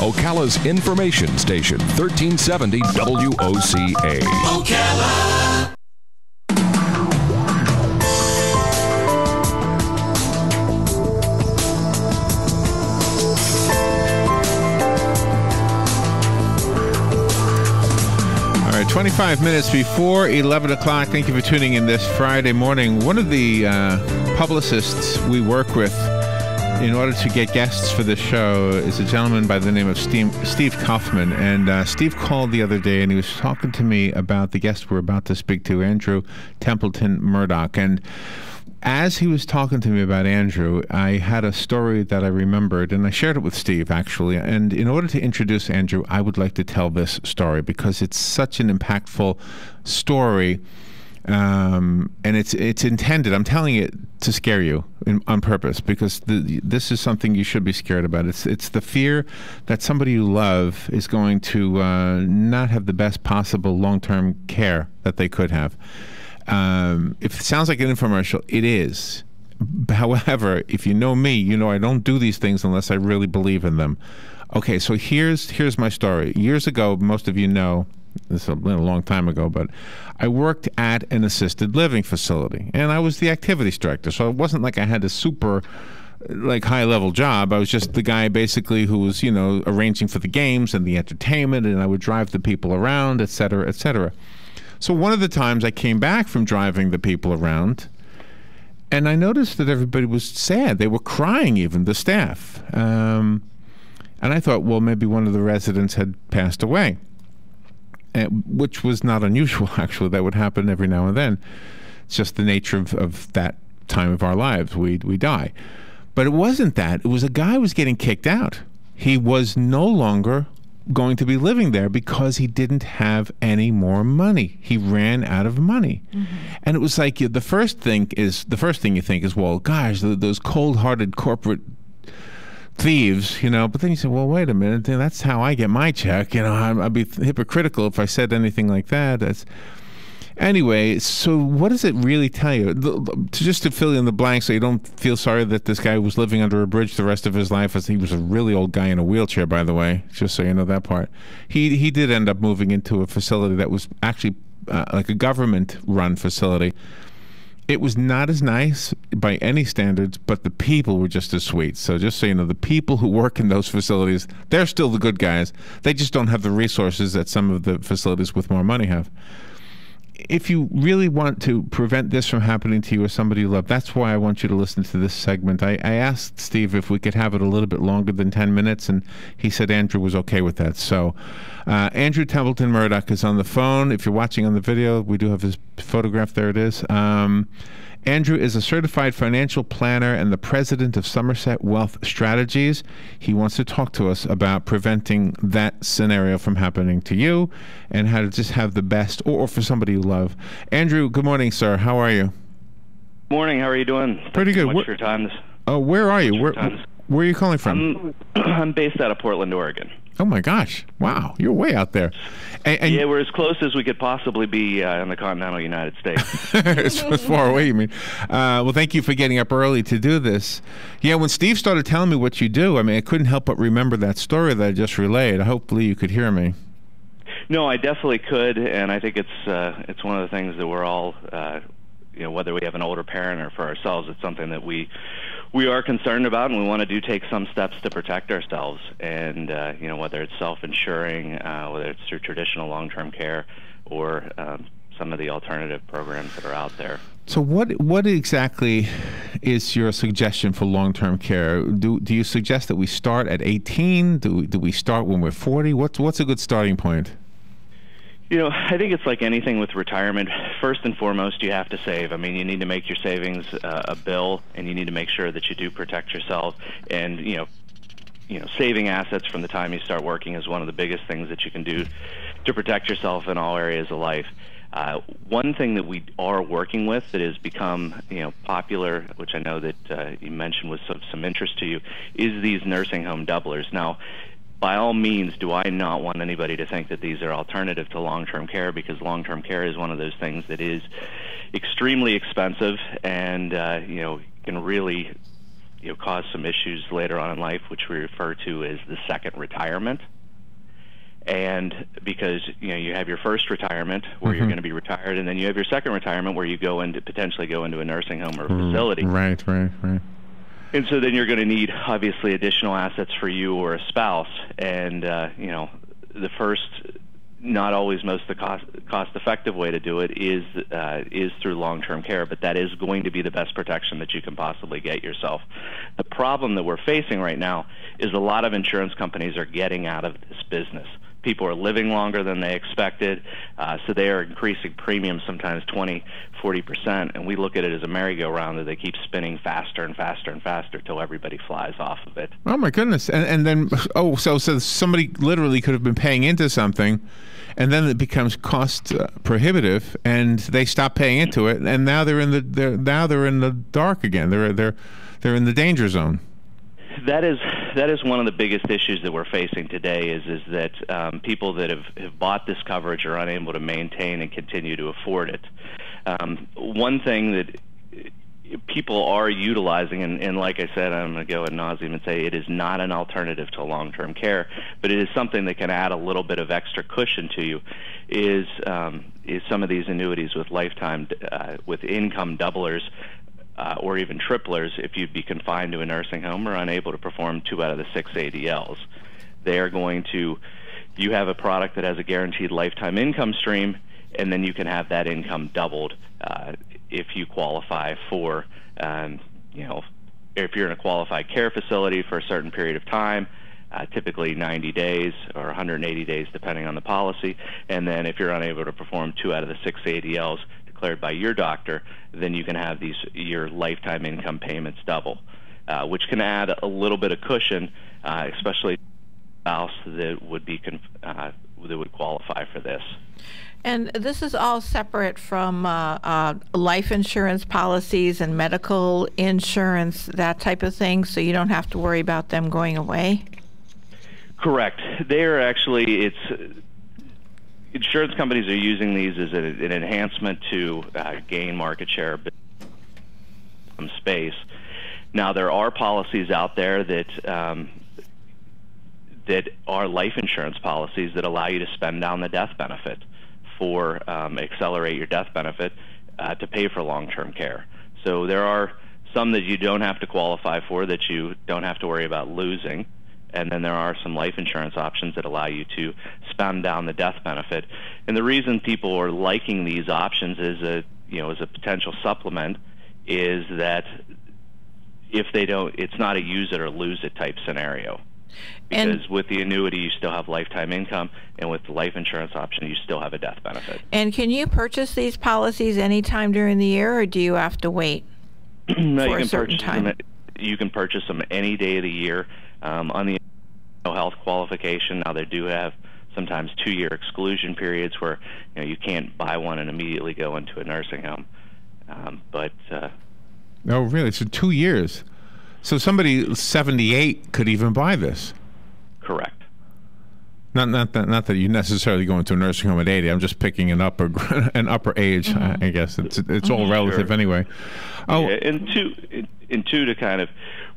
Ocala's information station, 1370 WOCA. Ocala. All right, 25 minutes before 11 o'clock. Thank you for tuning in this Friday morning. One of the publicists we work with in order to get guests for this show is a gentleman by the name of Steve Kaufman. And Steve called the other day, and he was talking to me about the guest we're about to speak to, Andrew Templeton Murdoch. And as he was talking to me about Andrew, I had a story that I remembered, and I shared it with Steve, actually. And in order to introduce Andrew, I would like to tell this story because it's such an impactful story. And it's intended, I'm telling it to scare you on purpose, because this is something you should be scared about. It's the fear that somebody you love is going to not have the best possible long-term care that they could have. If it sounds like an infomercial, it is. However, if you know me, you know I don't do these things unless I really believe in them. Okay, so here's my story. Years ago, most of you know, this is a long time ago, but I worked at an assisted living facility, and I was the activities director. So it wasn't like I had a super high-level job. I was just the guy basically who was, arranging for the games and the entertainment, and I would drive the people around, et cetera, et cetera. So one of the times I came back from driving the people around, and I noticed that everybody was sad. They were crying, even the staff. And I thought, well, maybe one of the residents had passed away. Which was not unusual, actually. That would happen every now and then. It's just the nature of that time of our lives. We die. But it wasn't that. It was a guy who was getting kicked out. He was no longer going to be living there because he didn't have any more money. He ran out of money. Mm-hmm. And it was like the first thing you think is, well, gosh, those cold-hearted corporate thieves, but then you say, well, wait a minute, that's how I get my check. I'd be hypocritical if I said anything like that. Anyway, so what does it really tell you? Just to fill in the blanks so you don't feel sorry that this guy was living under a bridge the rest of his life. He was a really old guy in a wheelchair, by the way, just so you know that part. He did end up moving into a facility that was actually like a government-run facility. It was not as nice by any standards, but the people were just as sweet. So just so you know, the people who work in those facilities, they're still the good guys. They just don't have the resources that some of the facilities with more money have. If you really want to prevent this from happening to you or somebody you love, that's why I want you to listen to this segment. I asked Steve if we could have it a little bit longer than 10 minutes, and he said Andrew was okay with that. So Andrew Templeton Murdoch is on the phone. If you're watching on the video, we do have his photograph. There it is. Andrew is a certified financial planner and the president of Somerset Wealth Strategies. He wants to talk to us about preventing that scenario from happening to you and how to just have the best, or for somebody you love. Andrew, good morning, sir. How are you? Morning. How are you doing? Pretty good. Thanks so much for your time. Oh, where are you? Where are you calling from? I'm based out of Portland, Oregon. Oh, my gosh. Wow. You're way out there. And yeah, we're as close as we could possibly be in the continental United States. It's far away, you mean. Well, thank you for getting up early to do this. Yeah, when Steve started telling me what you do, I couldn't help but remember that story that I just relayed. Hopefully you could hear me. No, I definitely could, and I think it's one of the things that we're all, whether we have an older parent or for ourselves, it's something that we are concerned about, and we want to take some steps to protect ourselves. And whether it's self-insuring, whether it's through traditional long-term care, or some of the alternative programs that are out there. So what exactly is your suggestion for long-term care? Do you suggest that we start at 18? Do we start when we're 40? What's a good starting point? I think it's like anything with retirement. First and foremost, you have to save. You need to make your savings a bill, and you need to make sure that you do protect yourself. And, saving assets from the time you start working is one of the biggest things that you can do to protect yourself in all areas of life. One thing that we are working with that has become, popular, which I know that you mentioned was of some interest to you, is these nursing home doublers. Now, by all means, do I not want anybody to think that these are alternative to long-term care, because long-term care is one of those things that is extremely expensive and, can really cause some issues later on in life, which we refer to as the second retirement. And because you have your first retirement where you're going to be retired, and then you have your second retirement where you potentially go into a nursing home or facility. Right. And so then you're going to need, obviously, additional assets for you or a spouse. And the first, not always most the cost-effective way to do it is through long-term care, but that is going to be the best protection that you can possibly get yourself. The problem that we're facing right now is a lot of insurance companies are getting out of this business. People are living longer than they expected, so they are increasing premiums sometimes 20, 40%, and we look at it as a merry-go-round that they keep spinning faster and faster and faster till everybody flies off of it. Oh, my goodness. And then, so somebody literally could have been paying into something, and then it becomes cost prohibitive, and they stop paying into it, and now they're in the dark again. They're in the danger zone. That is one of the biggest issues that we're facing today is that people that have bought this coverage are unable to maintain and continue to afford it. One thing that people are utilizing, and like I said, I'm going to go ad nauseum and say it is not an alternative to long-term care, but it is something that can add a little bit of extra cushion to you, is some of these annuities with lifetime, with income doublers, or even triplers if you'd be confined to a nursing home or unable to perform 2 out of the 6 ADLs. They are going to, you have a product that has a guaranteed lifetime income stream, and then you can have that income doubled if you qualify for, if you're in a qualified care facility for a certain period of time, typically 90 days or 180 days depending on the policy, and then if you're unable to perform 2 out of the 6 ADLs declared by your doctor, then you can have your lifetime income payments double, which can add a little bit of cushion, especially to a spouse that would qualify for this. And this is all separate from life insurance policies and medical insurance, that type of thing, so you don't have to worry about them going away? Correct. They are actually, insurance companies are using these as an enhancement to gain market share space. Now, there are policies out there that are life insurance policies that allow you to spend down the death benefit for accelerate your death benefit to pay for long-term care. So there are some that you don't have to qualify for, that you don't have to worry about losing. And then there are some life insurance options that allow you to spend down the death benefit. And the reason people are liking these options as a potential supplement is that if they don't, it's not a use it or lose it type scenario. Because with the annuity, you still have lifetime income, and with the life insurance option, you still have a death benefit. And can you purchase these policies anytime during the year, or do you have to wait for a certain time? You can purchase them any day of the year. On the health qualification, now they do have sometimes 2-year exclusion periods where you can't buy one and immediately go into a nursing home. Oh, really? So 2 years. So somebody 78 could even buy this. Correct. Not that you necessarily go into a nursing home at 80. I'm just picking an upper age. I guess it's all relative anyway. Oh, yeah, and two to kind of.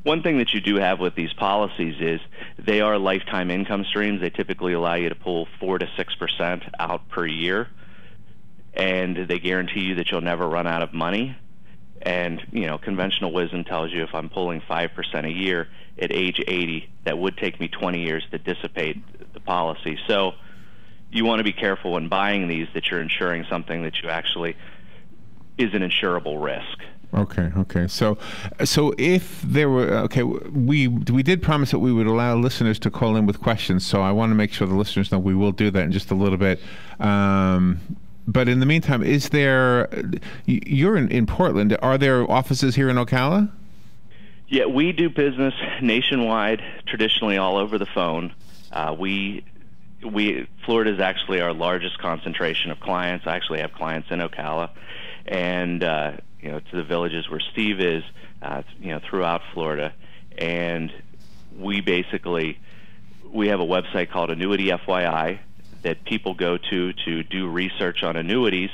One thing that you do have with these policies is they are lifetime income streams. They typically allow you to pull 4 to 6% out per year, and they guarantee you that you'll never run out of money. And conventional wisdom tells you if I'm pulling 5% a year at age 80, that would take me 20 years to dissipate the policy. So you want to be careful when buying these that you're insuring something that you actually is an insurable risk. Okay. So if there were, we did promise that we would allow listeners to call in with questions. So I want to make sure the listeners know we will do that in just a little bit. But in the meantime, you're in Portland. Are there offices here in Ocala? Yeah, we do business nationwide, traditionally all over the phone. Florida is actually our largest concentration of clients. I actually have clients in Ocala, and to the villages where Steve is, throughout Florida. And we have a website called Annuity FYI that people go to do research on annuities,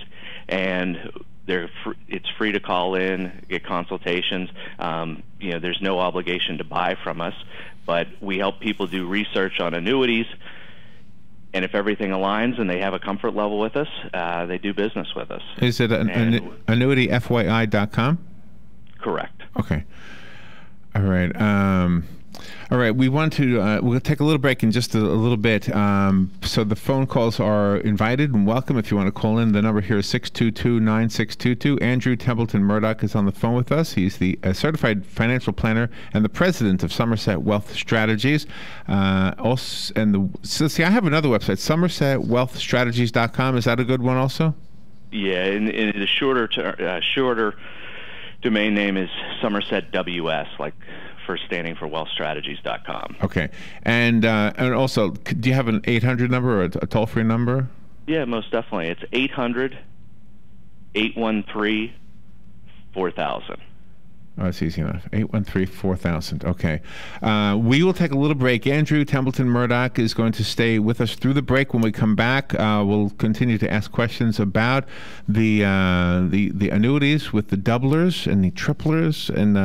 and It's free to call in, get consultations. There's no obligation to buy from us, but we help people do research on annuities. And if everything aligns and they have a comfort level with us, they do business with us. Is it annuityfyi.com? Correct. Okay. All right. All right. We want to. We'll take a little break in just a little bit. So the phone calls are invited and welcome if you want to call in. The number here is 622-9622. Andrew Templeton Murdoch is on the phone with us. He's the certified financial planner and the president of Somerset Wealth Strategies. I have another website, somersetwealthstrategies.com. Is that a good one also? Yeah, and the shorter domain name is Somerset WS, like first standing for wealthstrategies.com. Okay. And also, do you have an 800 number or a toll-free number? Yeah, most definitely. It's 800-813-4000. Oh, that's easy enough. 813-4000. Okay. We will take a little break. Andrew Templeton Murdoch is going to stay with us through the break. When we come back, we'll continue to ask questions about the annuities with the doublers and the triplers. And,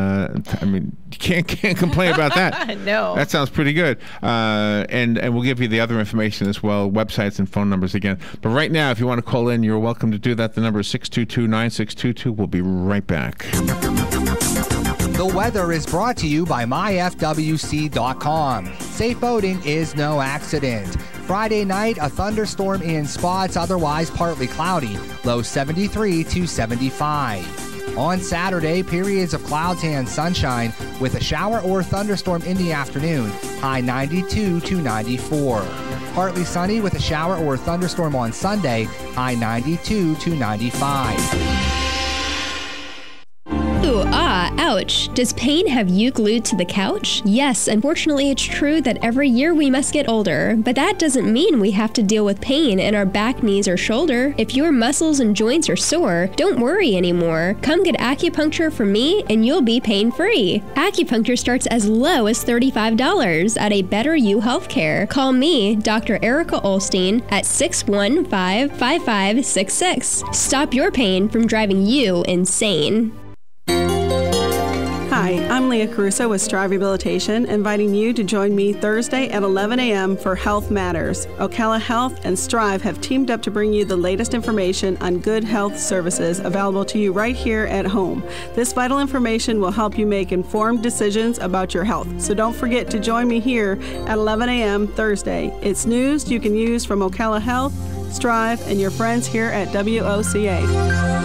you can't complain about that. No. That sounds pretty good. And we'll give you the other information as well, websites and phone numbers again. But right now, if you want to call in, you're welcome to do that. The number is 622-9622. We'll be right back. The weather is brought to you by myfwc.com. Safe boating is no accident. Friday night, a thunderstorm in spots, otherwise partly cloudy. Low 73 to 75. On Saturday, periods of clouds and sunshine with a shower or thunderstorm in the afternoon. High 92 to 94. Partly sunny with a shower or thunderstorm on Sunday. High 92 to 95. Ooh, ouch. Does pain have you glued to the couch? Yes, unfortunately it's true that every year we must get older, but that doesn't mean we have to deal with pain in our back, knees, or shoulder. If your muscles and joints are sore, don't worry anymore. Come get acupuncture from me and you'll be pain-free. Acupuncture starts as low as $35 at a Better You Healthcare. Call me, Dr. Erica Olstein, at 615-5566. Stop your pain from driving you insane. Hi, I'm Leah Caruso with Strive Rehabilitation, inviting you to join me Thursday at 11 a.m. for Health Matters. Ocala Health and Strive have teamed up to bring you the latest information on good health services available to you right here at home. This vital information will help you make informed decisions about your health. So don't forget to join me here at 11 a.m. Thursday. It's news you can use from Ocala Health, Strive, and your friends here at WOCA.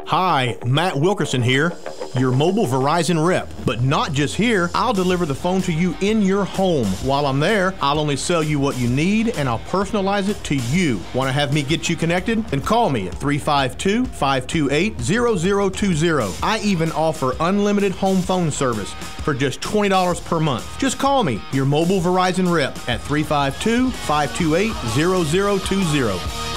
Hi, Matt Wilkerson here, your mobile Verizon rep. But not just here, I'll deliver the phone to you in your home. While I'm there, I'll only sell you what you need and I'll personalize it to you. Want to have me get you connected? Then call me at 352-528-0020. I even offer unlimited home phone service for just $20 per month. Just call me, your mobile Verizon rep, at 352-528-0020.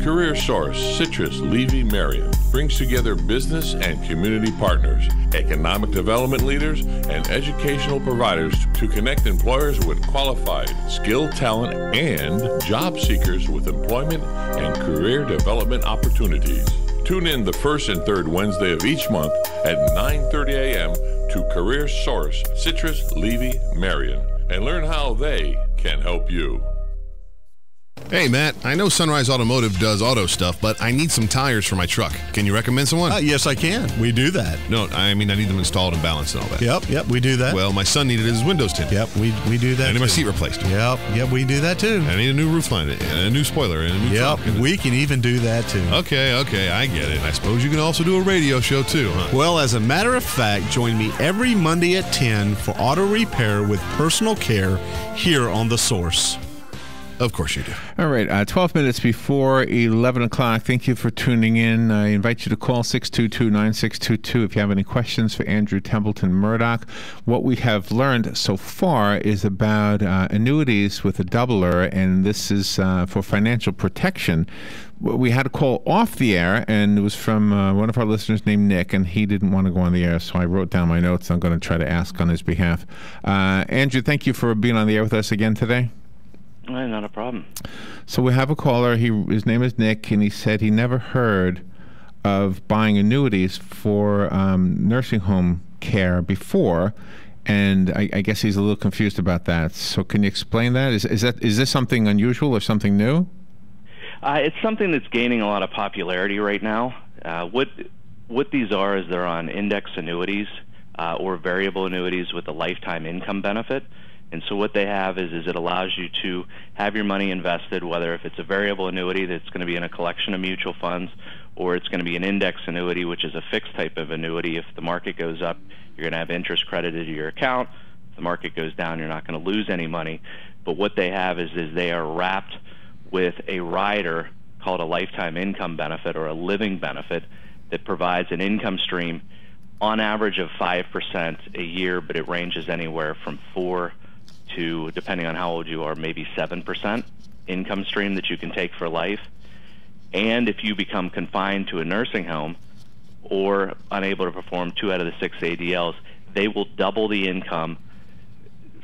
Career Source, Citrus, Levy, Marion brings together business and community partners, economic development leaders, and educational providers to connect employers with qualified, skilled talent and job seekers with employment and career development opportunities. Tune in the first and third Wednesday of each month at 9:30 a.m. to Career Source, Citrus, Levy, Marion, and learn how they can help you. Hey, Matt, I know Sunrise Automotive does auto stuff, but I need some tires for my truck. Can you recommend someone? Yes, I can. We do that. No, I mean I need them installed and balanced and all that. Yep, we do that. Well, my son needed his windows tinted. Yep, we do that. I need too. my seat replaced. Yep, we do that too. I need a new roof line and a new spoiler and a new trunk. We can even do that too. Okay, I get it. I suppose you can also do a radio show too, huh? Well, as a matter of fact, join me every Monday at 10 for auto repair with personal care here on The Source. Of course you do. All right, 12 minutes before 11 o'clock. Thank you for tuning in. I invite you to call 622-9622 if you have any questions for Andrew Templeton Murdoch. What we have learned so far is about annuities with a doubler, and this is for financial protection. We had a call off the air, and it was from one of our listeners named Nick, and he didn't want to go on the air, so I wrote down my notes. I'm going to try to ask on his behalf. Andrew, thank you for being on the air with us again today. Not a problem. So we have a caller. His name is Nick, and he said he never heard of buying annuities for nursing home care before, and I guess he's a little confused about that. So can you explain that? Is this something unusual or something new? It's something that's gaining a lot of popularity right now. What these are is they're on index annuities or variable annuities with a lifetime income benefit. And so what they have is it allows you to have your money invested, whether if it's a variable annuity that's going to be in a collection of mutual funds, or it's going to be an index annuity, which is a fixed type of annuity. If the market goes up, you're going to have interest credited to your account. If the market goes down, you're not going to lose any money. But what they have is they are wrapped with a rider called a lifetime income benefit or a living benefit that provides an income stream on average of 5% a year, but it ranges anywhere from 4 to, depending on how old you are, maybe 7% income stream that you can take for life. And if you become confined to a nursing home or unable to perform 2 out of the 6 ADLs, they will double the income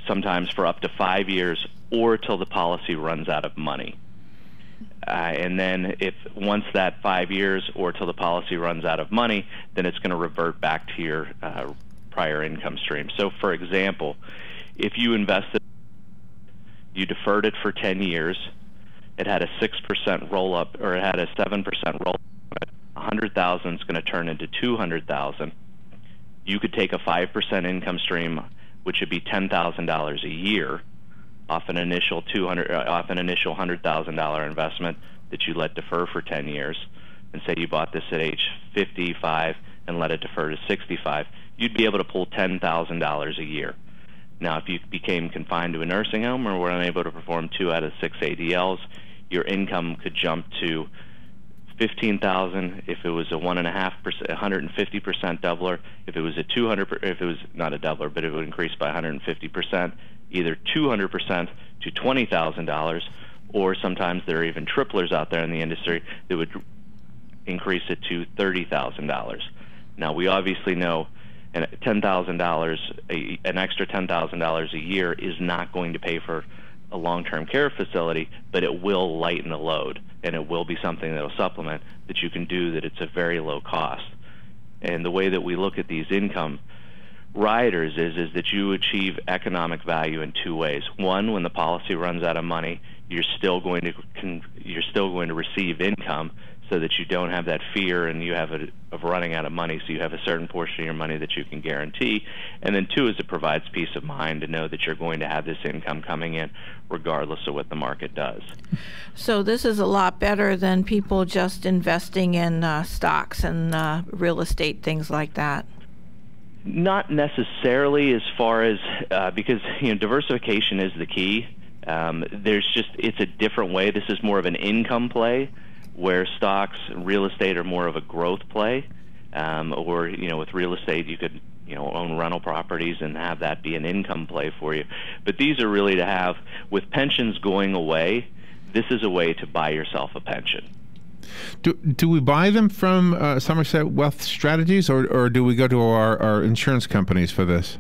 sometimes for up to 5 years or till the policy runs out of money. And then if once that 5 years or till the policy runs out of money, then it's going to revert back to your prior income stream. So for example, if you invested, you deferred it for 10 years, it had a 6% roll up, or it had a 7% roll up, 100,000 is going to turn into 200,000. You could take a 5% income stream, which would be $10,000 a year, off an initial $100,000 investment that you let defer for 10 years, and say you bought this at age 55 and let it defer to 65, you'd be able to pull $10,000 a year. Now, if you became confined to a nursing home or were unable to perform 2 out of 6 ADLs, your income could jump to $15,000 if it was a 150% doubler. If it was a 200, if it was not a doubler, but it would increase by 150%, either 200% to $20,000, or sometimes there are even triplers out there in the industry that would increase it to $30,000. Now, we obviously know and $10,000, an extra $10,000 a year is not going to pay for a long-term care facility, but it will lighten the load, and it will be something that will supplement that you can do that it's a very low cost. And the way that we look at these income riders is that you achieve economic value in 2 ways. One, when the policy runs out of money, you're still going to receive income, so that you don't have that fear and you have of running out of money, so you have a certain portion of your money that you can guarantee. And then 2 is it provides peace of mind to know that you're going to have this income coming in regardless of what the market does. So this is a lot better than people just investing in stocks and real estate, things like that. Not necessarily, as far as because diversification is the key. It's a different way. This is more of an income play, where stocks and real estate are more of a growth play, or with real estate you could own rental properties and have that be an income play for you. But these are really to have, with pensions going away, this is a way to buy yourself a pension. Do we buy them from Somerset Wealth Strategies, or do we go to our insurance companies for this?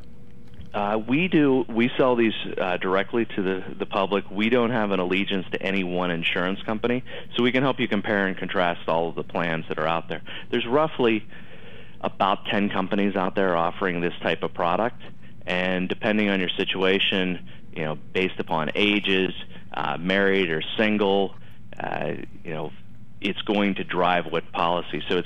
We do. We sell these directly to the public. We don't have an allegiance to any one insurance company, so we can help you compare and contrast all of the plans that are out there. There's roughly about 10 companies out there offering this type of product, and depending on your situation, based upon ages, married or single, it's going to drive what policy. So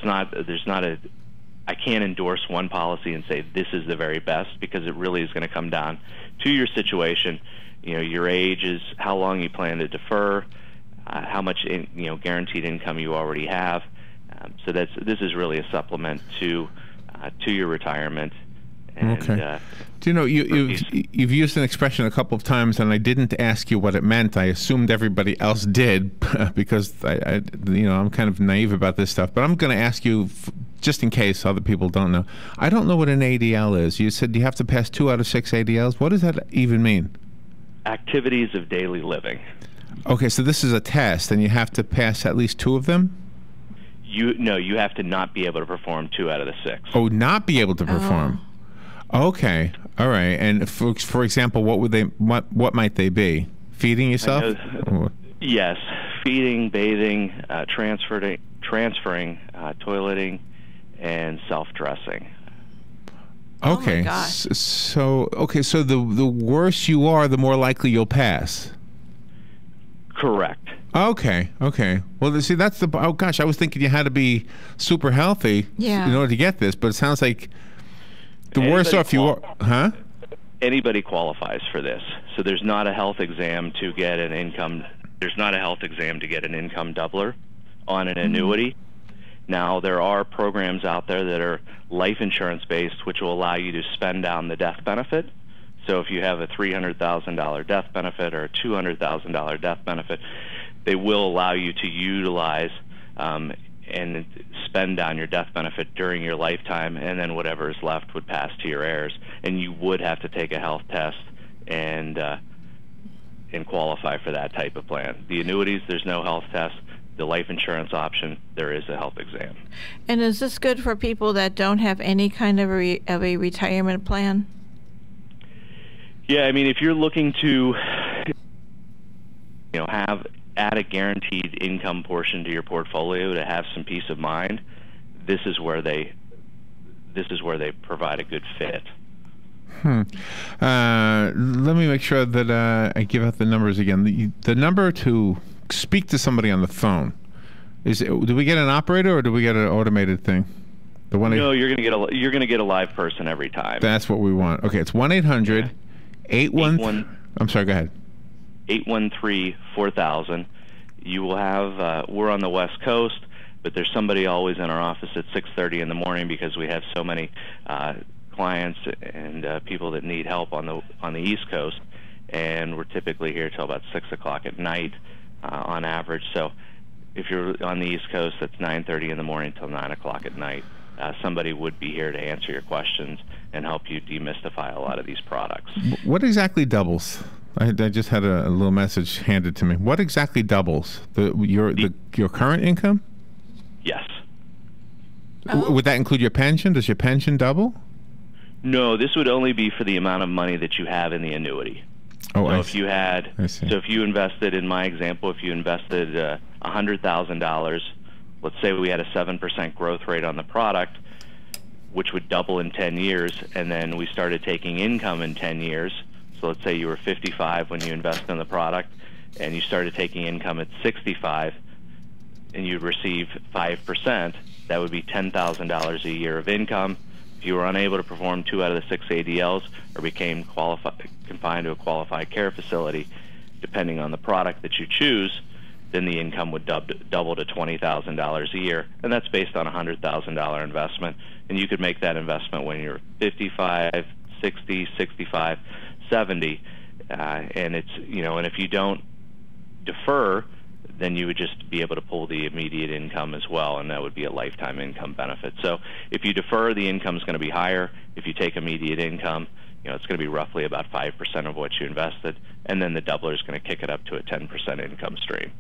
I can't endorse one policy and say this is the very best, because it really is going to come down to your situation. Your age is how long you plan to defer, how much guaranteed income you already have. So this is really a supplement to your retirement, And, okay. Do you know, you've used an expression a couple of times, and I didn't ask you what it meant. I assumed everybody else did because I'm kind of naive about this stuff. But I'm going to ask you, just in case other people don't know. I don't know what an ADL is. You said you have to pass 2 out of 6 ADLs. What does that even mean? Activities of daily living. Okay, so this is a test, and you have to pass at least 2 of them? You have to not be able to perform 2 out of the 6. Oh, not be able to perform. Okay, all right. And for example, what might they be? Feeding yourself? Yes, feeding, bathing, transferring, toileting, and self-dressing. Okay. Oh my gosh. So the worse you are, the more likely you'll pass. Correct. Okay. Well, see, that's the. Oh gosh, I was thinking you had to be super healthy in order to get this, but it sounds like the worse off you are, huh? Anybody qualifies for this. So there's not a health exam to get an income. There's not a health exam to get an income doubler on an annuity. Now, there are programs out there that are life insurance based, which will allow you to spend down the death benefit. So if you have a $300,000 death benefit or a $200,000 death benefit, they will allow you to utilize and spend down your death benefit during your lifetime, and then whatever is left would pass to your heirs. And you would have to take a health test and qualify for that type of plan. The annuities, there's no health test. The life insurance option, there is a health exam. And is this good for people that don't have any kind of a retirement plan? Yeah, I mean, if you're looking to, add a guaranteed income portion to your portfolio to have some peace of mind, this is where they provide a good fit. Let me make sure that I give out the numbers again. The number to speak to somebody on the phone do we get an operator or do we get an automated thing? No, you're going to get a live person every time. That's what we want. Okay, it's 1-800 81. I'm sorry. Go ahead. 813-4000. You will have. We're on the West Coast, but there's somebody always in our office at 6:30 in the morning because we have so many clients and people that need help on the East Coast, and we're typically here till about 6 o'clock at night on average. So if you're on the East Coast, that's 9:30 in the morning till 9 o'clock at night. Somebody would be here to answer your questions and help you demystify a lot of these products. What exactly doubles? I just had a little message handed to me. What exactly doubles? Your current income? Yes. Would that include your pension? Does your pension double? No, this would only be for the amount of money that you have in the annuity. Oh, so if you invested, in my example, if you invested $100,000, let's say we had a 7% growth rate on the product, which would double in 10 years, and then we started taking income in 10 years. So let's say you were 55 when you invested in the product, and you started taking income at 65, and you'd receive 5%. That would be $10,000 a year of income. If you were unable to perform 2 out of the 6 ADLs or became confined to a qualified care facility, depending on the product that you choose, then the income would double to $20,000 a year, and that's based on a $100,000 investment. And you could make that investment when you're 55, 60, 65, 70, and it's and if you don't defer, then you would just be able to pull the immediate income as well, and that would be a lifetime income benefit. So if you defer, the income is going to be higher. If you take immediate income, it's going to be roughly about 5% of what you invested, and then the doubler is going to kick it up to a 10% income stream.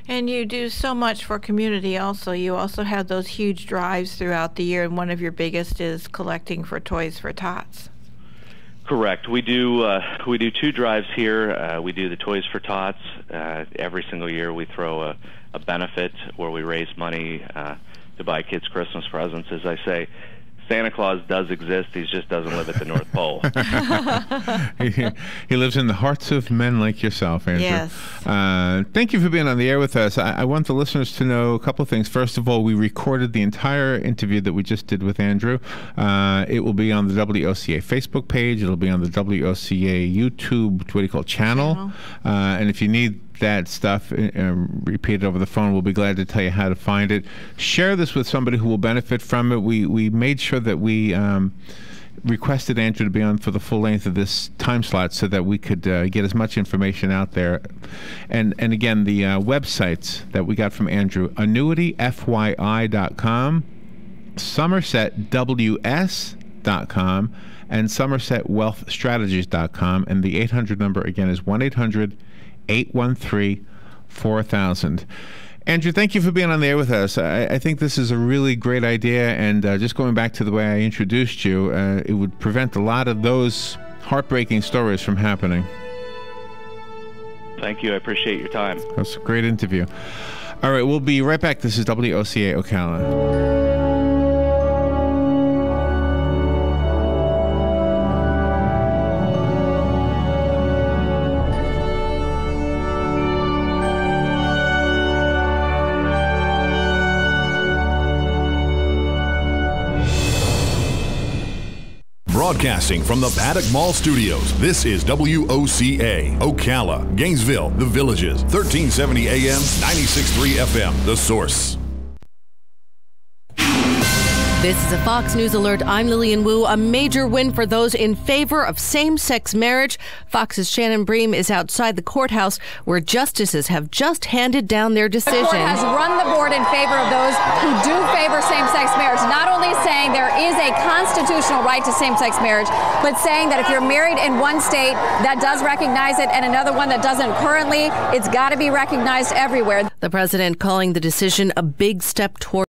And you do so much for community also. You also have those huge drives throughout the year, and one of your biggest is collecting for Toys for Tots. Correct. We do 2 drives here. We do the Toys for Tots. Every single year we throw a benefit where we raise money to buy kids Christmas presents. As I say, Santa Claus does exist. He just doesn't live at the North Pole. He lives in the hearts of men like yourself, Andrew. Yes. Thank you for being on the air with us. I want the listeners to know a couple of things. First of all, we recorded the entire interview that we just did with Andrew. It will be on the WOCA Facebook page. It'll be on the WOCA YouTube, channel. And if you need that stuff repeated over the phone, we'll be glad to tell you how to find it. Share this with somebody who will benefit from it. We made sure that we requested Andrew to be on for the full length of this time slot so that we could get as much information out there. And again, the websites that we got from Andrew, annuityfyi.com, somersetws.com, and somersetwealthstrategies.com. And the 800 number, again, is 1-800-813-4000. Andrew, thank you for being on the air with us. I think this is a really great idea, and just going back to the way I introduced you, it would prevent a lot of those heartbreaking stories from happening. Thank you. I appreciate your time. That's a great interview. All right, we'll be right back. This is WOCA Ocala. Broadcasting from the Paddock Mall Studios, this is WOCA, Ocala, Gainesville, The Villages, 1370 AM, 96.3 FM, The Source. This is a Fox News Alert. I'm Lillian Wu. A major win for those in favor of same-sex marriage. Fox's Shannon Bream is outside the courthouse where justices have just handed down their decision. The court has run the board in favor of those who do favor same-sex marriage, not only saying there is a constitutional right to same-sex marriage, but saying that if you're married in one state that does recognize it and another one that doesn't currently, it's got to be recognized everywhere. The president calling the decision a big step toward